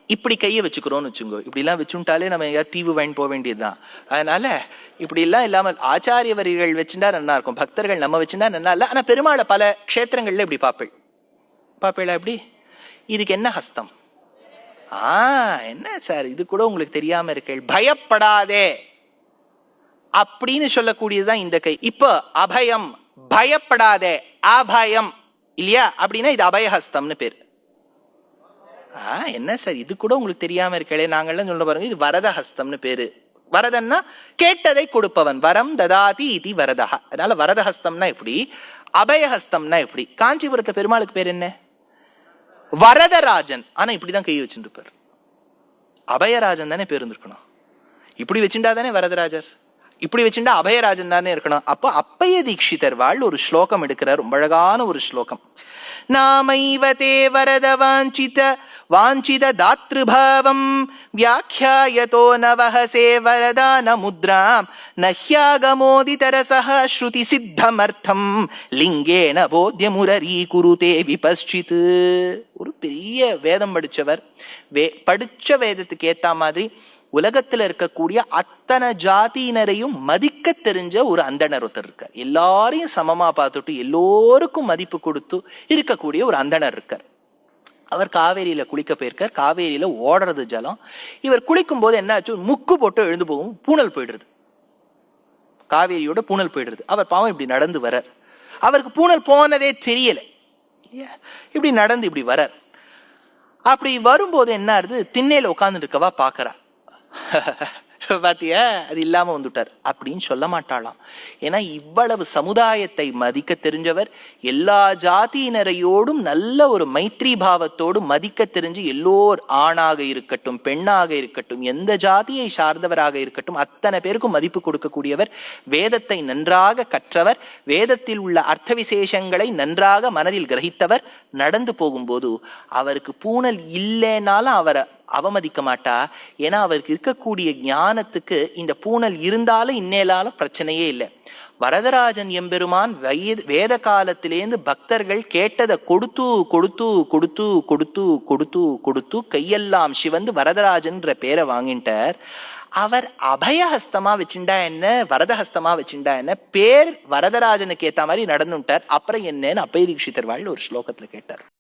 இப்படி கையை வச்சுக்கிறோம்னு வச்சுக்கோ, இப்படி எல்லாம் வச்சுட்டாலே நம்ம எங்கேயாவது தீவு வாங்கி போக வேண்டியதுதான். அதனால இப்படி எல்லாம் இல்லாமல் ஆச்சாரிய வரிகள் வச்சுட்டா நல்லா இருக்கும், பக்தர்கள் நம்ம வச்சுட்டா நல்லா இல்லை. ஆனா பெருமாளை பல க்ஷேத்திரங்கள்ல இப்படி பாப்பேளா இப்படி. இதுக்கு என்ன ஹஸ்தம்? என்ன சார் இது கூட உங்களுக்கு தெரியாம இருக்கேள், பயப்படாதே அப்படின்னு சொல்லக்கூடியதுதான் இந்த கை. இப்ப அபயம், பயப்படாதே, அபயம் இல்லையா, அப்படின்னா இது அபயஹஸ்தம்னு பேர். என்ன சார் இது கூட உங்களுக்கு தெரியாம இருக்கே, நாங்கள்லாம் சொல்ல பாருங்க, இது வரதஹஸ்தம்னு பேரு. வரதன்னா கேட்டதை கொடுப்பவன், வரம் ததாதி இது வரதா. அதனால வரதஹஸ்தம்னா எப்படி, அபயஹஸ்தம்னா எப்படி. காஞ்சிபுரத்தை பெருமாளுக்கு பேர் என்ன? வரதராஜன். ஆனா இப்படிதான் கை வச்சுட்டு இருப்பார். அபயராஜன் தானே பேர் இருந்திருக்கணும். இப்படி வச்சுட்டா தானே வரதராஜர், இப்படி வச்சுட்டா அபயராஜன் தானே இருக்கணும். அப்போ அப்பைய தீட்சிதர் வாழ் ஒரு ஸ்லோகம் எடுக்கிறார், ரொம்ப அழகான ஒரு ஸ்லோகம். நாமைவதே வரத வாஞ்சித தாத்ருபாவம் வியாக்கியாயதோ நவஹசே வரதான முத்ராம் நஹ்யாகமோதிதரசஹ ஸ்ருதி சித்தமர்த்தம் லிங்கேன போத்ய முரரி குருதே விபஸ்சித். ஒரு பெரிய வேதம் படிச்சவர், படிச்ச வேதத்துக்கு ஏத்த மாதிரி உலகத்துல இருக்கக்கூடிய அத்தனை ஜாதியினரையும் மதிக்க தெரிஞ்ச ஒரு அந்தணர் ஒருத்தர் இருக்கார். எல்லாரையும் சமமா பார்த்துட்டு எல்லோருக்கும் மதிப்பு கொடுத்து இருக்கக்கூடிய ஒரு அந்தணர் இருக்கார். அவர் காவேரியில குளிக்க போயிருக்கார். காவேரியில ஓடுறது ஜலம். இவர் குளிக்கும் போது என்ன ஆச்சு, முக்கு போட்டு எழுந்து போகும், பூனல் போயிடுறது, காவேரியோட பூனல் போயிடுறது. அவர் பாவம் இப்படி நடந்து வரார். அவருக்கு பூனல் போனதே தெரியல, இப்படி நடந்து இப்படி வரார். அப்படி வரும்போது என்ன ஆகுது, திண்ணையில உட்கார்ந்து இருக்கவா பாக்குறா, பாத்தியா அது இல்லாம வந்துட்டார் அப்படின்னு சொல்ல மாட்டாளாம். ஏன்னா இவ்வளவு சமுதாயத்தை மதிக்க தெரிஞ்சவர், எல்லா ஜாதியினரையோடும் நல்ல ஒரு மைத்ரி பாவத்தோடு மதிக்க தெரிஞ்சு, எல்லோர் ஆணாக இருக்கட்டும் பெண்ணாக இருக்கட்டும் எந்த ஜாதியை சார்ந்தவராக இருக்கட்டும் அத்தனை பேருக்கும் மதிப்பு கொடுக்கக்கூடியவர், வேதத்தை நன்றாக கற்றவர், வேதத்தில் உள்ள அர்த்த விசேஷங்களை நன்றாக மனதில் கிரகித்தவர். நடந்து போகும்போது அவருக்கு பூனல் இல்லைனாலும் அவரை அவமதிக்க மாட்டா. ஏன்னா அவருக்கு இருக்கக்கூடிய ஞானத்துக்கு இந்த பூனல் இருந்தாலும் இன்னேலாலும் பிரச்சனையே இல்லை. வரதராஜன் எம்பெருமான் வேத காலத்திலேருந்து பக்தர்கள் கேட்டதை கொடுத்து கொடுத்து கொடுத்து கொடுத்து கொடுத்து கொடுத்து கையெல்லாம் சிவந்து வரதராஜன்ற பேரை வாங்கிட்டார். அவர் அபயஹஸ்தமா வச்சுண்டா என்ன, வரதஹஸ்தமா வச்சுண்டா என்ன, பேர் வரதராஜனுக்கு ஏத்த மாதிரி நடந்துட்டார். அப்புறம் என்னன்னு அப்பைய தீட்சிதர் வாழ் ஒரு ஸ்லோகத்துல கேட்டார்.